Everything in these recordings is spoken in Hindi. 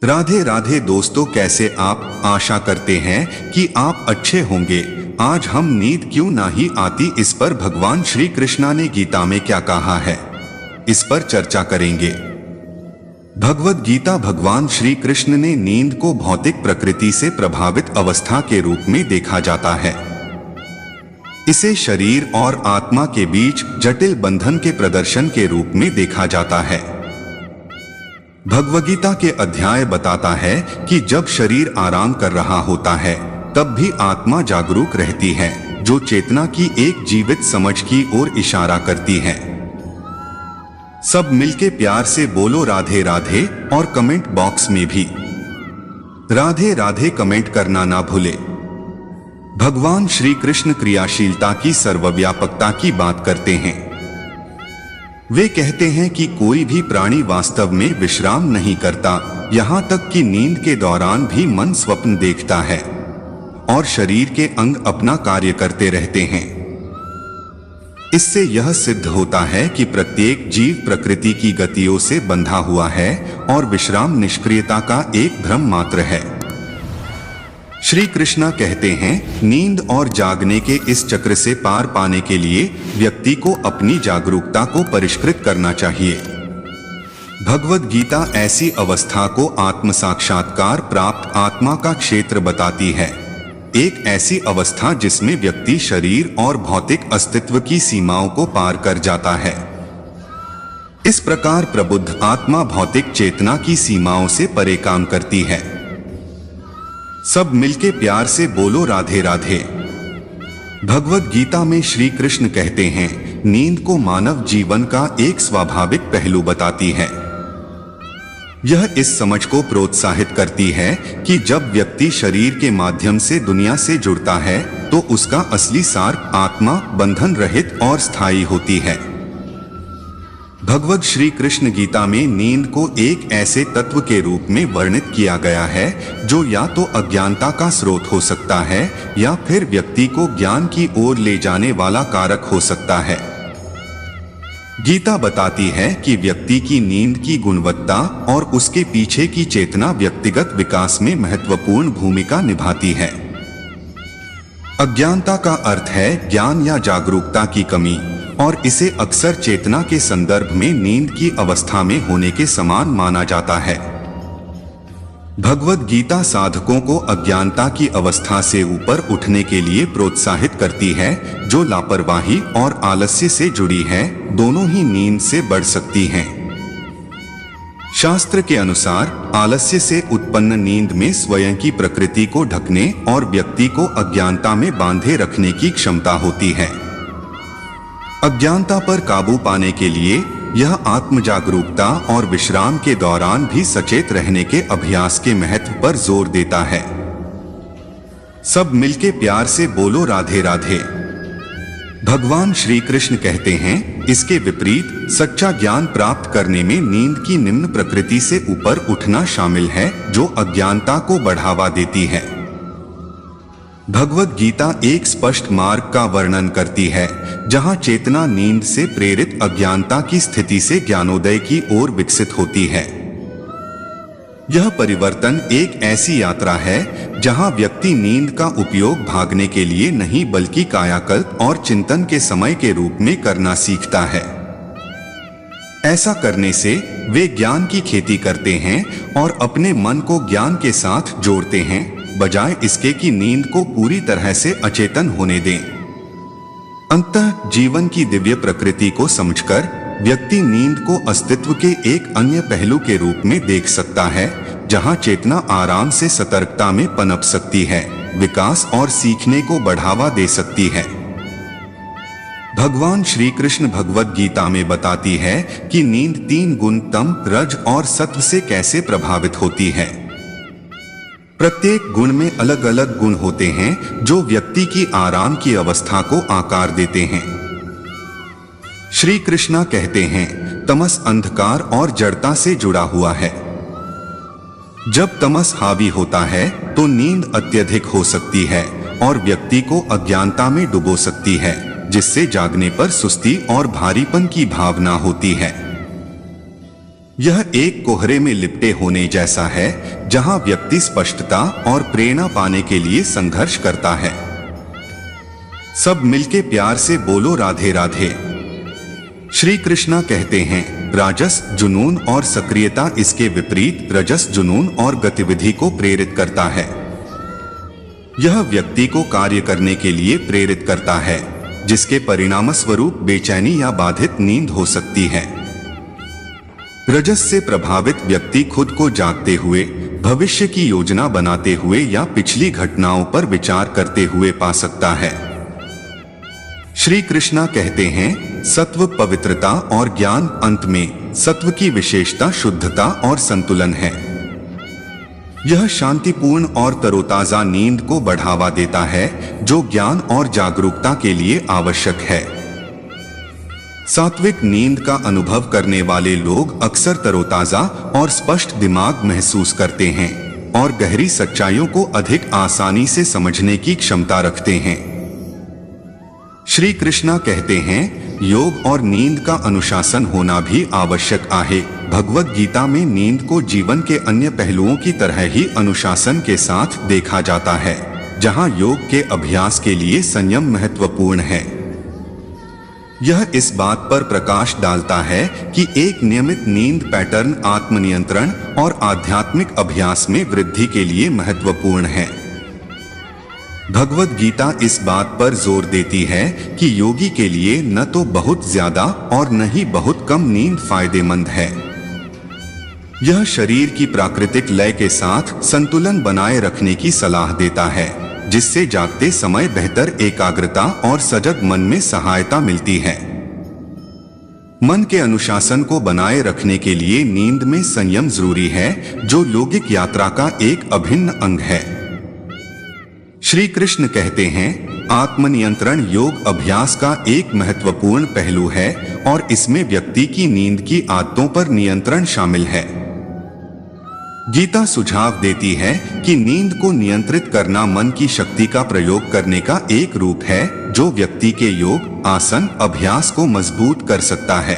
राधे राधे दोस्तों, कैसे आप? आशा करते हैं कि आप अच्छे होंगे। आज हम नींद क्यों नहीं आती, इस पर भगवान श्री कृष्णा ने गीता में क्या कहा है, इस पर चर्चा करेंगे। भगवद गीता भगवान श्री कृष्ण ने नींद को भौतिक प्रकृति से प्रभावित अवस्था के रूप में देखा जाता है। इसे शरीर और आत्मा के बीच जटिल बंधन के प्रदर्शन के रूप में देखा जाता है। भगवद्गीता के अध्याय बताता है कि जब शरीर आराम कर रहा होता है तब भी आत्मा जागरूक रहती है, जो चेतना की एक जीवित समझ की ओर इशारा करती है। सब मिलके प्यार से बोलो राधे राधे, और कमेंट बॉक्स में भी राधे राधे कमेंट करना ना भूले। भगवान श्री कृष्ण क्रियाशीलता की सर्वव्यापकता की बात करते हैं। वे कहते हैं कि कोई भी प्राणी वास्तव में विश्राम नहीं करता, यहाँ तक कि नींद के दौरान भी मन स्वप्न देखता है और शरीर के अंग अपना कार्य करते रहते हैं। इससे यह सिद्ध होता है कि प्रत्येक जीव प्रकृति की गतियों से बंधा हुआ है और विश्राम निष्क्रियता का एक भ्रम मात्र है। श्री कृष्णा कहते हैं, नींद और जागने के इस चक्र से पार पाने के लिए व्यक्ति को अपनी जागरूकता को परिष्कृत करना चाहिए। भगवद गीता ऐसी अवस्था को आत्म साक्षात्कार प्राप्त आत्मा का क्षेत्र बताती है, एक ऐसी अवस्था जिसमें व्यक्ति शरीर और भौतिक अस्तित्व की सीमाओं को पार कर जाता है। इस प्रकार प्रबुद्ध आत्मा भौतिक चेतना की सीमाओं से परे काम करती है। सब मिलके प्यार से बोलो राधे राधे। भगवद गीता में श्री कृष्ण कहते हैं, नींद को मानव जीवन का एक स्वाभाविक पहलू बताती है। यह इस समझ को प्रोत्साहित करती है कि जब व्यक्ति शरीर के माध्यम से दुनिया से जुड़ता है तो उसका असली सार आत्मा बंधन रहित और स्थायी होती है। भगवद श्री कृष्ण गीता में नींद को एक ऐसे तत्व के रूप में वर्णित किया गया है जो या तो अज्ञानता का स्रोत हो सकता है या फिर व्यक्ति को ज्ञान की ओर ले जाने वाला कारक हो सकता है। गीता बताती है कि व्यक्ति की नींद की गुणवत्ता और उसके पीछे की चेतना व्यक्तिगत विकास में महत्वपूर्ण भूमिका निभाती है। अज्ञानता का अर्थ है ज्ञान या जागरूकता की कमी, और इसे अक्सर चेतना के संदर्भ में नींद की अवस्था में होने के समान माना जाता है। भगवद गीता साधकों को अज्ञानता की अवस्था से ऊपर उठने के लिए प्रोत्साहित करती है, जो लापरवाही और आलस्य से जुड़ी है, दोनों ही नींद से बढ़ सकती हैं। शास्त्र के अनुसार आलस्य से उत्पन्न नींद में स्वयं की प्रकृति को ढकने और व्यक्ति को अज्ञानता में बांधे रखने की क्षमता होती है। अज्ञानता पर काबू पाने के लिए यह आत्म जागरूकता और विश्राम के दौरान भी सचेत रहने के अभ्यास के महत्व पर जोर देता है। सब मिलके प्यार से बोलो राधे राधे। भगवान श्री कृष्ण कहते हैं, इसके विपरीत सच्चा ज्ञान प्राप्त करने में नींद की निम्न प्रकृति से ऊपर उठना शामिल है, जो अज्ञानता को बढ़ावा देती है। भगवद गीता एक स्पष्ट मार्ग का वर्णन करती है, जहां चेतना नींद से प्रेरित अज्ञानता की स्थिति से ज्ञानोदय की ओर विकसित होती है। यह परिवर्तन एक ऐसी यात्रा है जहां व्यक्ति नींद का उपयोग भागने के लिए नहीं बल्कि कायाकल्प और चिंतन के समय के रूप में करना सीखता है। ऐसा करने से वे ज्ञान की खेती करते हैं और अपने मन को ज्ञान के साथ जोड़ते हैं, बजाय इसके कि नींद को पूरी तरह से अचेतन होने दें। अंततः जीवन की दिव्य प्रकृति को समझकर व्यक्ति नींद को अस्तित्व के एक अन्य पहलू के रूप में देख सकता है, जहां चेतना आराम से सतर्कता में पनप सकती है, विकास और सीखने को बढ़ावा दे सकती है। भगवान श्री कृष्ण भगवद गीता में बताती है कि नींद 3 गुण तम, रज और सत्व से कैसे प्रभावित होती है। प्रत्येक गुण में अलग अलग गुण होते हैं जो व्यक्ति की आराम की अवस्था को आकार देते हैं। श्री कृष्णा कहते हैं, तमस अंधकार और जड़ता से जुड़ा हुआ है। जब तमस हावी होता है तो नींद अत्यधिक हो सकती है और व्यक्ति को अज्ञानता में डुबो सकती है, जिससे जागने पर सुस्ती और भारीपन की भावना होती है। यह एक कोहरे में लिपटे होने जैसा है, जहां व्यक्ति स्पष्टता और प्रेरणा पाने के लिए संघर्ष करता है। सब मिलके प्यार से बोलो राधे राधे। श्री कृष्णा कहते हैं, राजस जुनून और सक्रियता, इसके विपरीत रजस जुनून और गतिविधि को प्रेरित करता है। यह व्यक्ति को कार्य करने के लिए प्रेरित करता है, जिसके परिणामस्वरूप बेचैनी या बाधित नींद हो सकती है। रजस से प्रभावित व्यक्ति खुद को जागते हुए, भविष्य की योजना बनाते हुए या पिछली घटनाओं पर विचार करते हुए पा सकता है। श्री कृष्णा कहते हैं, सत्व पवित्रता और ज्ञान, अंत में सत्व की विशेषता शुद्धता और संतुलन है। यह शांतिपूर्ण और तरोताजा नींद को बढ़ावा देता है, जो ज्ञान और जागरूकता के लिए आवश्यक है। सात्विक नींद का अनुभव करने वाले लोग अक्सर तरोताजा और स्पष्ट दिमाग महसूस करते हैं और गहरी सच्चाइयों को अधिक आसानी से समझने की क्षमता रखते हैं। श्री कृष्णा कहते हैं, योग और नींद का अनुशासन होना भी आवश्यक है। भगवद गीता में नींद को जीवन के अन्य पहलुओं की तरह ही अनुशासन के साथ देखा जाता है, जहां योग के अभ्यास के लिए संयम महत्वपूर्ण है। यह इस बात पर प्रकाश डालता है कि एक नियमित नींद पैटर्न आत्मनियंत्रण और आध्यात्मिक अभ्यास में वृद्धि के लिए महत्वपूर्ण है। भगवद गीता इस बात पर जोर देती है कि योगी के लिए न तो बहुत ज्यादा और न ही बहुत कम नींद फायदेमंद है। यह शरीर की प्राकृतिक लय के साथ संतुलन बनाए रखने की सलाह देता है, जिससे जागते समय बेहतर एकाग्रता और सजग मन में सहायता मिलती है। मन के अनुशासन को बनाए रखने के लिए नींद में संयम जरूरी है, जो योगिक यात्रा का एक अभिन्न अंग है। श्री कृष्ण कहते हैं, आत्मनियंत्रण योग अभ्यास का एक महत्वपूर्ण पहलू है और इसमें व्यक्ति की नींद की आदतों पर नियंत्रण शामिल है। गीता सुझाव देती है कि नींद को नियंत्रित करना मन की शक्ति का प्रयोग करने का एक रूप है, जो व्यक्ति के योग आसन अभ्यास को मजबूत कर सकता है।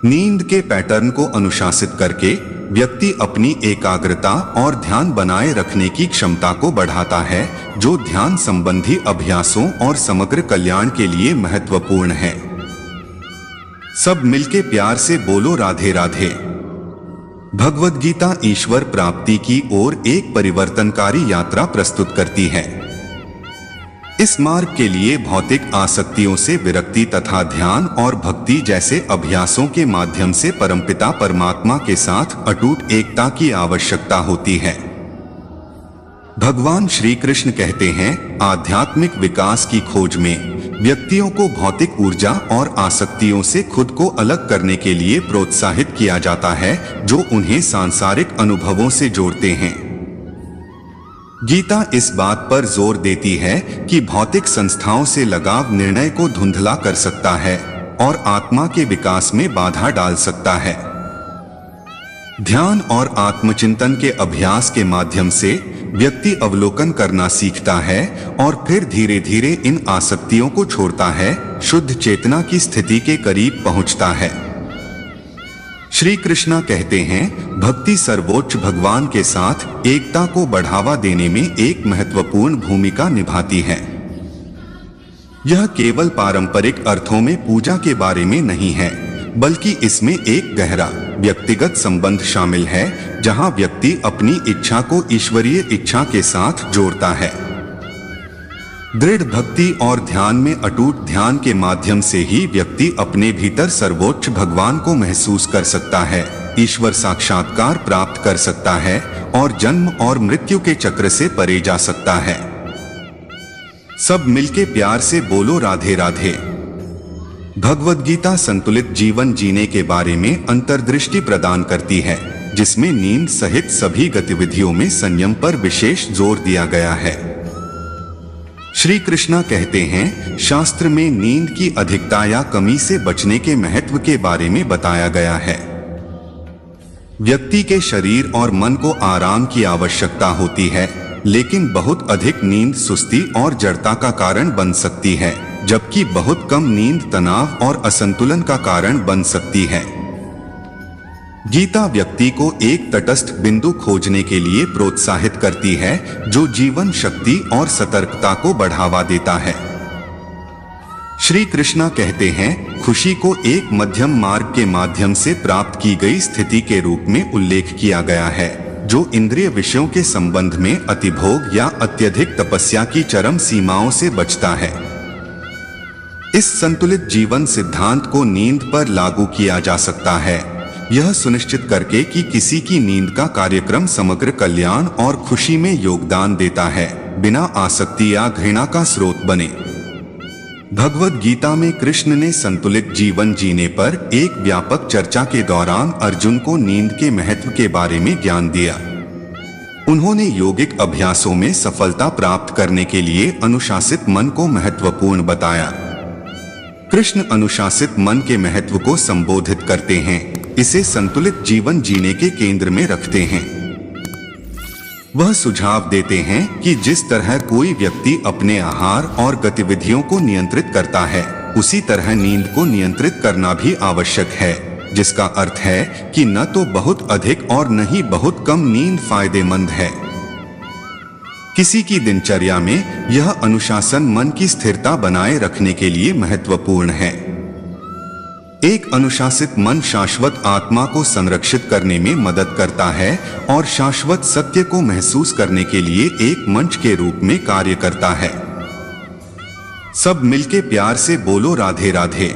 नींद के पैटर्न को अनुशासित करके व्यक्ति अपनी एकाग्रता और ध्यान बनाए रखने की क्षमता को बढ़ाता है, जो ध्यान संबंधी अभ्यासों और समग्र कल्याण के लिए महत्वपूर्ण है। सब मिलके प्यार से बोलो राधे राधे। भगवद गीता ईश्वर प्राप्ति की ओर एक परिवर्तनकारी यात्रा प्रस्तुत करती है। इस मार्ग के लिए भौतिक आसक्तियों से विरक्ति तथा ध्यान और भक्ति जैसे अभ्यासों के माध्यम से परमपिता परमात्मा के साथ अटूट एकता की आवश्यकता होती है। भगवान श्री कृष्ण कहते हैं, आध्यात्मिक विकास की खोज में व्यक्तियों को भौतिक ऊर्जा और आसक्तियों से खुद को अलग करने के लिए प्रोत्साहित किया जाता है, जो उन्हें सांसारिक अनुभवों से जोड़ते हैं। गीता इस बात पर जोर देती है कि भौतिक संस्थाओं से लगाव निर्णय को धुंधला कर सकता है और आत्मा के विकास में बाधा डाल सकता है। ध्यान और आत्मचिंतन के अभ्यास के माध्यम से व्यक्ति अवलोकन करना सीखता है और फिर धीरे धीरे इन आसक्तियों को छोड़ता है, शुद्ध चेतना की स्थिति के करीब पहुंचता है। श्री कृष्णा कहते हैं, भक्ति सर्वोच्च भगवान के साथ एकता को बढ़ावा देने में एक महत्वपूर्ण भूमिका निभाती है। यह केवल पारंपरिक अर्थों में पूजा के बारे में नहीं है, बल्कि इसमें एक गहरा व्यक्तिगत संबंध शामिल है, जहां व्यक्ति अपनी इच्छा को ईश्वरीय इच्छा के साथ जोड़ता है। दृढ़ भक्ति और ध्यान में अटूट ध्यान के माध्यम से ही व्यक्ति अपने भीतर सर्वोच्च भगवान को महसूस कर सकता है, ईश्वर साक्षात्कार प्राप्त कर सकता है और जन्म और मृत्यु के चक्र से परे जा सकता है। सब मिलके प्यार से बोलो राधे राधे। भगवद गीता संतुलित जीवन जीने के बारे में अंतर्दृष्टि प्रदान करती है, जिसमें नींद सहित सभी गतिविधियों में संयम पर विशेष जोर दिया गया है। श्री कृष्णा कहते हैं, शास्त्र में नींद की अधिकता या कमी से बचने के महत्व के बारे में बताया गया है। व्यक्ति के शरीर और मन को आराम की आवश्यकता होती है, लेकिन बहुत अधिक नींद सुस्ती और जड़ता का कारण बन सकती है, जबकि बहुत कम नींद तनाव और असंतुलन का कारण बन सकती है। गीता व्यक्ति को एक तटस्थ बिंदु खोजने के लिए प्रोत्साहित करती है जो जीवन शक्ति और सतर्कता को बढ़ावा देता है। श्री कृष्णा कहते हैं, खुशी को एक मध्यम मार्ग के माध्यम से प्राप्त की गई स्थिति के रूप में उल्लेख किया गया है, जो इंद्रिय विषयों के संबंध में अतिभोग या अत्यधिक तपस्या की चरम सीमाओं से बचता है। इस संतुलित जीवन सिद्धांत को नींद पर लागू किया जा सकता है, यह सुनिश्चित करके कि किसी की नींद का कार्यक्रम समग्र कल्याण और खुशी में योगदान देता है, बिना आसक्ति या घृणा का स्रोत बने। भगवद गीता में कृष्ण ने संतुलित जीवन जीने पर एक व्यापक चर्चा के दौरान अर्जुन को नींद के महत्व के बारे में ज्ञान दिया। उन्होंने योगिक अभ्यासों में सफलता प्राप्त करने के लिए अनुशासित मन को महत्वपूर्ण बताया। कृष्ण अनुशासित मन के महत्व को संबोधित करते हैं, इसे संतुलित जीवन जीने के केंद्र में रखते हैं। वह सुझाव देते हैं कि जिस तरह कोई व्यक्ति अपने आहार और गतिविधियों को नियंत्रित करता है, उसी तरह नींद को नियंत्रित करना भी आवश्यक है, जिसका अर्थ है कि न तो बहुत अधिक और न ही बहुत कम नींद फायदेमंद है। किसी की दिनचर्या में यह अनुशासन मन की स्थिरता बनाए रखने के लिए महत्वपूर्ण है। एक अनुशासित मन शाश्वत आत्मा को संरक्षित करने में मदद करता है और शाश्वत सत्य को महसूस करने के लिए एक मंच के रूप में कार्य करता है। सब मिलके प्यार से बोलो राधे राधे।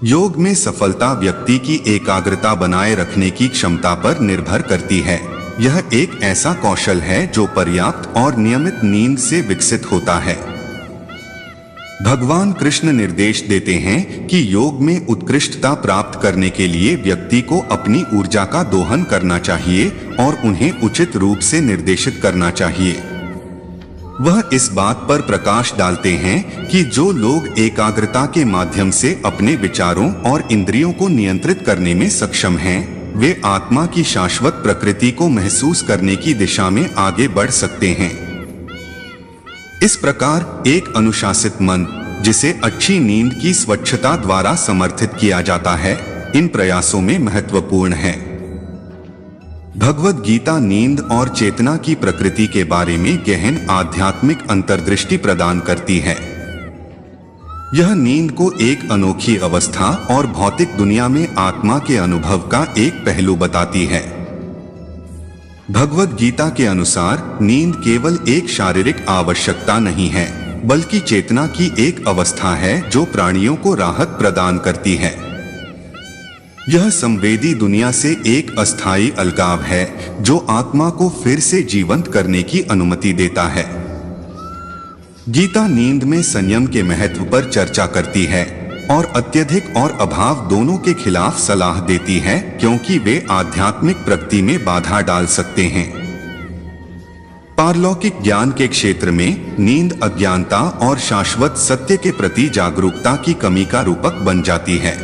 योग में सफलता व्यक्ति की एकाग्रता बनाए रखने की क्षमता पर निर्भर करती है। यह एक ऐसा कौशल है जो पर्याप्त और नियमित नींद से विकसित होता है। भगवान कृष्ण निर्देश देते हैं कि योग में उत्कृष्टता प्राप्त करने के लिए व्यक्ति को अपनी ऊर्जा का दोहन करना चाहिए और उन्हें उचित रूप से निर्देशित करना चाहिए। वह इस बात पर प्रकाश डालते हैं कि जो लोग एकाग्रता के माध्यम से अपने विचारों और इंद्रियों को नियंत्रित करने में सक्षम हैं, वे आत्मा की शाश्वत प्रकृति को महसूस करने की दिशा में आगे बढ़ सकते हैं। इस प्रकार एक अनुशासित मन, जिसे अच्छी नींद की स्वच्छता द्वारा समर्थित किया जाता है, इन प्रयासों में महत्वपूर्ण है। भगवद गीता नींद और चेतना की प्रकृति के बारे में गहन आध्यात्मिक अंतर्दृष्टि प्रदान करती है। यह नींद को एक अनोखी अवस्था और भौतिक दुनिया में आत्मा के अनुभव का एक पहलू बताती है। भगवद गीता के अनुसार नींद केवल एक शारीरिक आवश्यकता नहीं है, बल्कि चेतना की एक अवस्था है जो प्राणियों को राहत प्रदान करती है। यह संवेदी दुनिया से एक अस्थायी अलगाव है जो आत्मा को फिर से जीवंत करने की अनुमति देता है। गीता नींद में संयम के महत्व पर चर्चा करती है और अत्यधिक और अभाव दोनों के खिलाफ सलाह देती है, क्योंकि वे आध्यात्मिक प्रगति में बाधा डाल सकते हैं। पारलौकिक ज्ञान के क्षेत्र में नींद अज्ञानता और शाश्वत सत्य के प्रति जागरूकता की कमी का रूपक बन जाती है।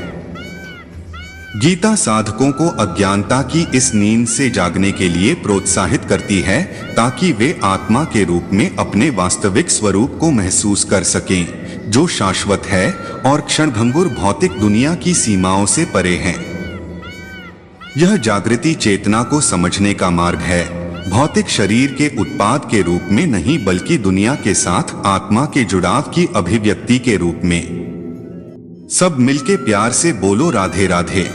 गीता साधकों को अज्ञानता की इस नींद से जागने के लिए प्रोत्साहित करती है, ताकि वे आत्मा के रूप में अपने वास्तविक स्वरूप को महसूस कर सकें, जो शाश्वत है और क्षणभंगुर भौतिक दुनिया की सीमाओं से परे है। यह जागृति चेतना को समझने का मार्ग है, भौतिक शरीर के उत्पाद के रूप में नहीं, बल्कि दुनिया के साथ आत्मा के जुड़ाव की अभिव्यक्ति के रूप में। सब मिलके प्यार से बोलो राधे राधे।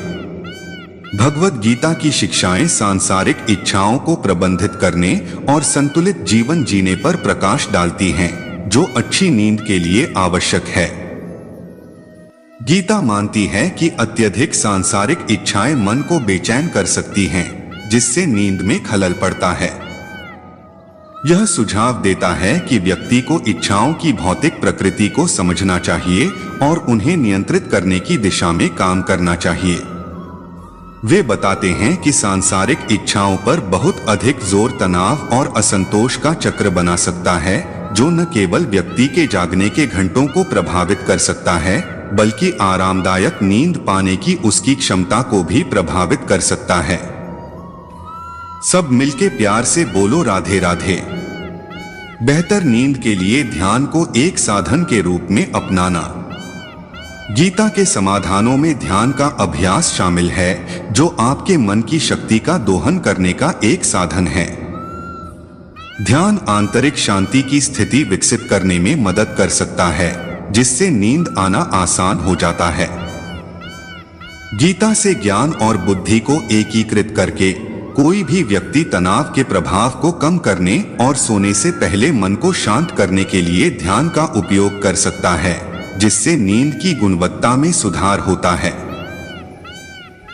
भगवद गीता की शिक्षाएं सांसारिक इच्छाओं को प्रबंधित करने और संतुलित जीवन जीने पर प्रकाश डालती हैं, जो अच्छी नींद के लिए आवश्यक है। गीता मानती है कि अत्यधिक सांसारिक इच्छाएं मन को बेचैन कर सकती हैं, जिससे नींद में खलल पड़ता है। यह सुझाव देता है कि व्यक्ति को इच्छाओं की भौतिक प्रकृति को समझना चाहिए और उन्हें नियंत्रित करने की दिशा में काम करना चाहिए। वे बताते हैं कि सांसारिक इच्छाओं पर बहुत अधिक जोर तनाव और असंतोष का चक्र बना सकता है, जो न केवल व्यक्ति के जागने के घंटों को प्रभावित कर सकता है, बल्कि आरामदायक नींद पाने की उसकी क्षमता को भी प्रभावित कर सकता है। सब मिलके प्यार से बोलो राधे राधे। बेहतर नींद के लिए ध्यान को एक साधन के रूप में अपनाना। गीता के समाधानों में ध्यान का अभ्यास शामिल है, जो आपके मन की शक्ति का दोहन करने का एक साधन है। ध्यान आंतरिक शांति की स्थिति विकसित करने में मदद कर सकता है, जिससे नींद आना आसान हो जाता है। गीता से ज्ञान और बुद्धि को एकीकृत करके कोई भी व्यक्ति तनाव के प्रभाव को कम करने और सोने से पहले मन को शांत करने के लिए ध्यान का उपयोग कर सकता है, जिससे नींद की गुणवत्ता में सुधार होता है।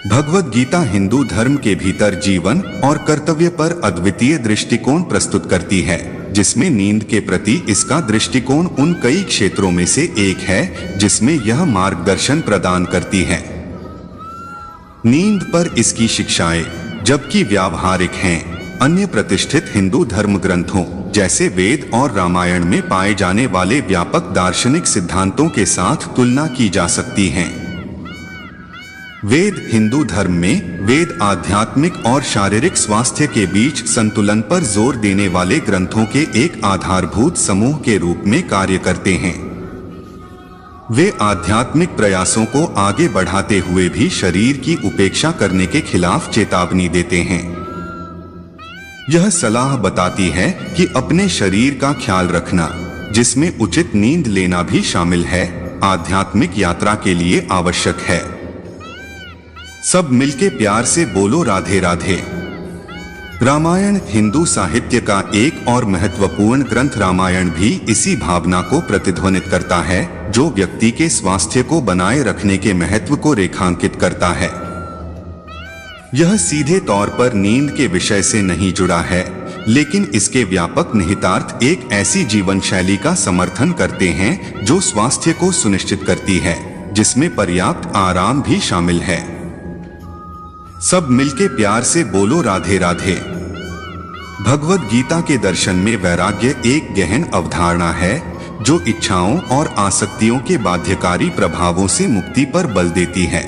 भगवद गीता हिंदू धर्म के भीतर जीवन और कर्तव्य पर अद्वितीय दृष्टिकोण प्रस्तुत करती है, जिसमें नींद के प्रति इसका दृष्टिकोण उन कई क्षेत्रों में से एक है जिसमें यह मार्गदर्शन प्रदान करती है। नींद पर इसकी शिक्षाएं, जबकि व्यावहारिक हैं, अन्य प्रतिष्ठित हिंदू धर्म ग्रंथों जैसे वेद और रामायण में पाए जाने वाले व्यापक दार्शनिक सिद्धांतों के साथ तुलना की जा सकती हैं। वेद हिंदू धर्म में वेद आध्यात्मिक और शारीरिक स्वास्थ्य के बीच संतुलन पर जोर देने वाले ग्रंथों के एक आधारभूत समूह के रूप में कार्य करते हैं। वे आध्यात्मिक प्रयासों को आगे बढ़ाते हुए भी शरीर की उपेक्षा करने के खिलाफ चेतावनी देते हैं। यह सलाह बताती है कि अपने शरीर का ख्याल रखना, जिसमें उचित नींद लेना भी शामिल है, आध्यात्मिक यात्रा के लिए आवश्यक है। सब मिलके प्यार से बोलो राधे राधे। रामायण हिंदू साहित्य का एक और महत्वपूर्ण ग्रंथ रामायण भी इसी भावना को प्रतिध्वनित करता है, जो व्यक्ति के स्वास्थ्य को बनाए रखने के महत्व को रेखांकित करता है। यह सीधे तौर पर नींद के विषय से नहीं जुड़ा है, लेकिन इसके व्यापक निहितार्थ एक ऐसी जीवन शैली का समर्थन करते हैं जो स्वास्थ्य को सुनिश्चित करती है, जिसमें पर्याप्त आराम भी शामिल है। सब मिलके प्यार से बोलो राधे राधे। भगवद गीता के दर्शन में वैराग्य एक गहन अवधारणा है, जो इच्छाओं और आसक्तियों के बाध्यकारी प्रभावों से मुक्ति पर बल देती है।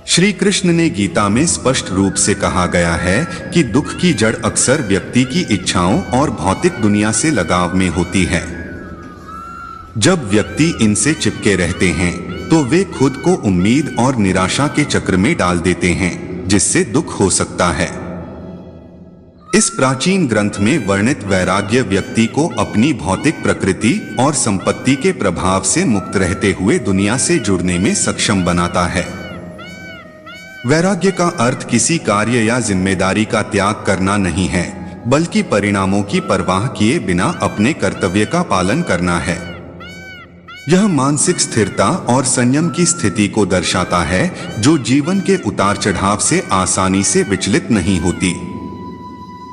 श्री कृष्ण ने गीता में स्पष्ट रूप से कहा गया है कि दुख की जड़ अक्सर व्यक्ति की इच्छाओं और भौतिक दुनिया से लगाव में होती है। जब व्यक्ति इनसे चिपके रहते हैं तो वे खुद को उम्मीद और निराशा के चक्र में डाल देते हैं, जिससे दुख हो सकता है। इस प्राचीन ग्रंथ में वर्णित वैराग्य व्यक्ति को अपनी भौतिक प्रकृति और संपत्ति के प्रभाव से मुक्त रहते हुए दुनिया से जुड़ने में सक्षम बनाता है। वैराग्य का अर्थ किसी कार्य या जिम्मेदारी का त्याग करना नहीं है, बल्कि परिणामों की परवाह किए बिना अपने कर्तव्य का पालन करना है। यह मानसिक स्थिरता और संयम की स्थिति को दर्शाता है, जो जीवन के उतार चढ़ाव से आसानी से विचलित नहीं होती।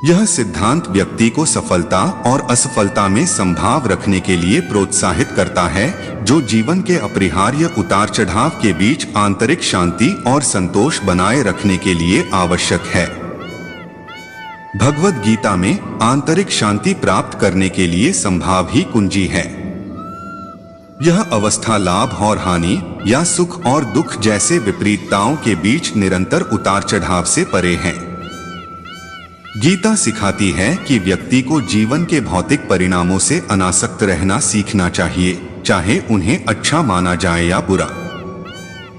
यह सिद्धांत व्यक्ति को सफलता और असफलता में संभाव रखने के लिए प्रोत्साहित करता है, जो जीवन के अपरिहार्य उतार चढ़ाव के बीच आंतरिक शांति और संतोष बनाए रखने के लिए आवश्यक है। भगवद गीता में आंतरिक शांति प्राप्त करने के लिए संभाव ही कुंजी है। यह अवस्था लाभ और हानि या सुख और दुख जैसे विपरीतताओं के बीच निरंतर उतार चढ़ाव से परे है। गीता सिखाती है कि व्यक्ति को जीवन के भौतिक परिणामों से अनासक्त रहना सीखना चाहिए, चाहे उन्हें अच्छा माना जाए या बुरा।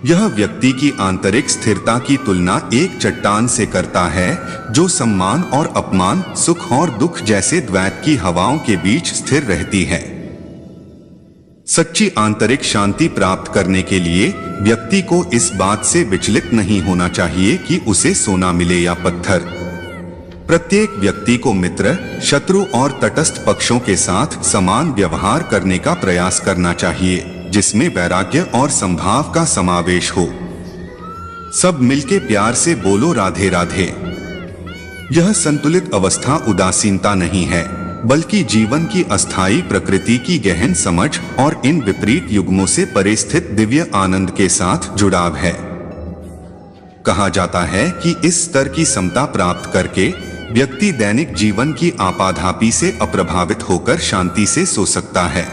यह व्यक्ति की आंतरिक स्थिरता की तुलना एक चट्टान से करता है, जो सम्मान और अपमान, सुख और दुख जैसे द्वैत की हवाओं के बीच स्थिर रहती है। सच्ची आंतरिक शांति प्राप्त करने के लिए व्यक्ति को इस बात से विचलित नहीं होना चाहिए कि उसे सोना मिले या पत्थर। प्रत्येक व्यक्ति को मित्र, शत्रु और तटस्थ पक्षों के साथ समान व्यवहार करने का प्रयास करना चाहिए, जिसमें वैराग्य और संभाव का समावेश हो। सब मिलके प्यार से बोलो राधे राधे। यह संतुलित अवस्था उदासीनता नहीं है, बल्कि जीवन की अस्थायी प्रकृति की गहन समझ और इन विपरीत युग्मों से परे स्थित दिव्य आनंद के साथ जुड़ाव है। कहा जाता है कि इस स्तर की समता प्राप्त करके व्यक्ति दैनिक जीवन की आपाधापी से अप्रभावित होकर शांति से सो सकता है।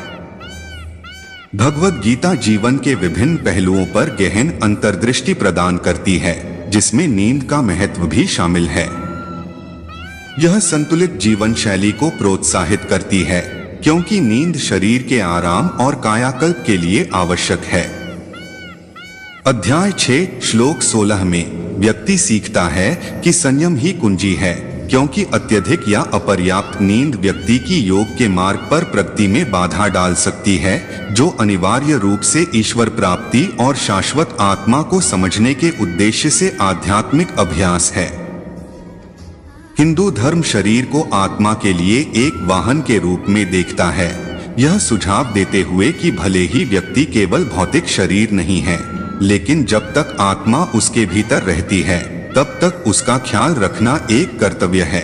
भगवद गीता जीवन के विभिन्न पहलुओं पर गहन अंतर्दृष्टि प्रदान करती है, जिसमें नींद का महत्व भी शामिल है। यह संतुलित जीवन शैली को प्रोत्साहित करती है, क्योंकि नींद शरीर के आराम और कायाकल्प के लिए आवश्यक है। अध्याय 6 श्लोक 16 में व्यक्ति सीखता है कि संयम ही कुंजी है, क्योंकि अत्यधिक या अपर्याप्त नींद व्यक्ति की योग के मार्ग पर प्रगति में बाधा डाल सकती है, जो अनिवार्य रूप से ईश्वर प्राप्ति और शाश्वत आत्मा को समझने के उद्देश्य से आध्यात्मिक अभ्यास है। हिंदू धर्म शरीर को आत्मा के लिए एक वाहन के रूप में देखता है, यह सुझाव देते हुए कि भले ही व्यक्ति केवल भौतिक शरीर नहीं है, लेकिन जब तक आत्मा उसके भीतर रहती है तब तक उसका ख्याल रखना एक कर्तव्य है।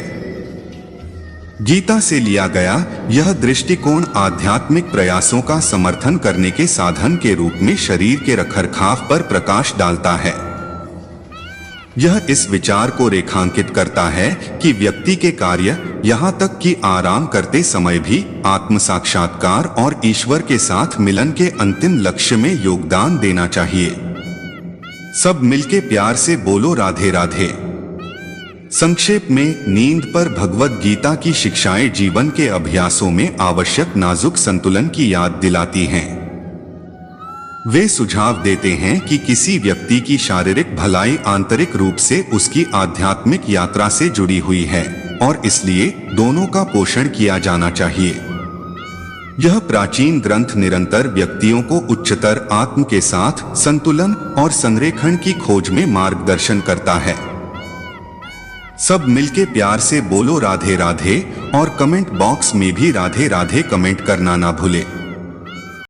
गीता से लिया गया यह दृष्टिकोण आध्यात्मिक प्रयासों का समर्थन करने के साधन के रूप में शरीर के रखरखाव पर प्रकाश डालता है। यह इस विचार को रेखांकित करता है कि व्यक्ति के कार्य, यहाँ तक कि आराम करते समय भी आत्म साक्षात्कार और ईश्वर के साथ मिलन के अंतिम लक्ष्य में योगदान देना चाहिए। सब मिलके प्यार से बोलो राधे राधे। संक्षेप में, नींद पर भगवद गीता की शिक्षाएं जीवन के अभ्यासों में आवश्यक नाजुक संतुलन की याद दिलाती हैं। वे सुझाव देते हैं कि किसी व्यक्ति की शारीरिक भलाई आंतरिक रूप से उसकी आध्यात्मिक यात्रा से जुड़ी हुई है और इसलिए दोनों का पोषण किया जाना चाहिए। यह प्राचीन ग्रंथ निरंतर व्यक्तियों को उच्चतर आत्म के साथ संतुलन और संरेखण की खोज में मार्गदर्शन करता है। सब मिलके प्यार से बोलो राधे राधे और कमेंट बॉक्स में भी राधे राधे कमेंट करना ना भूले।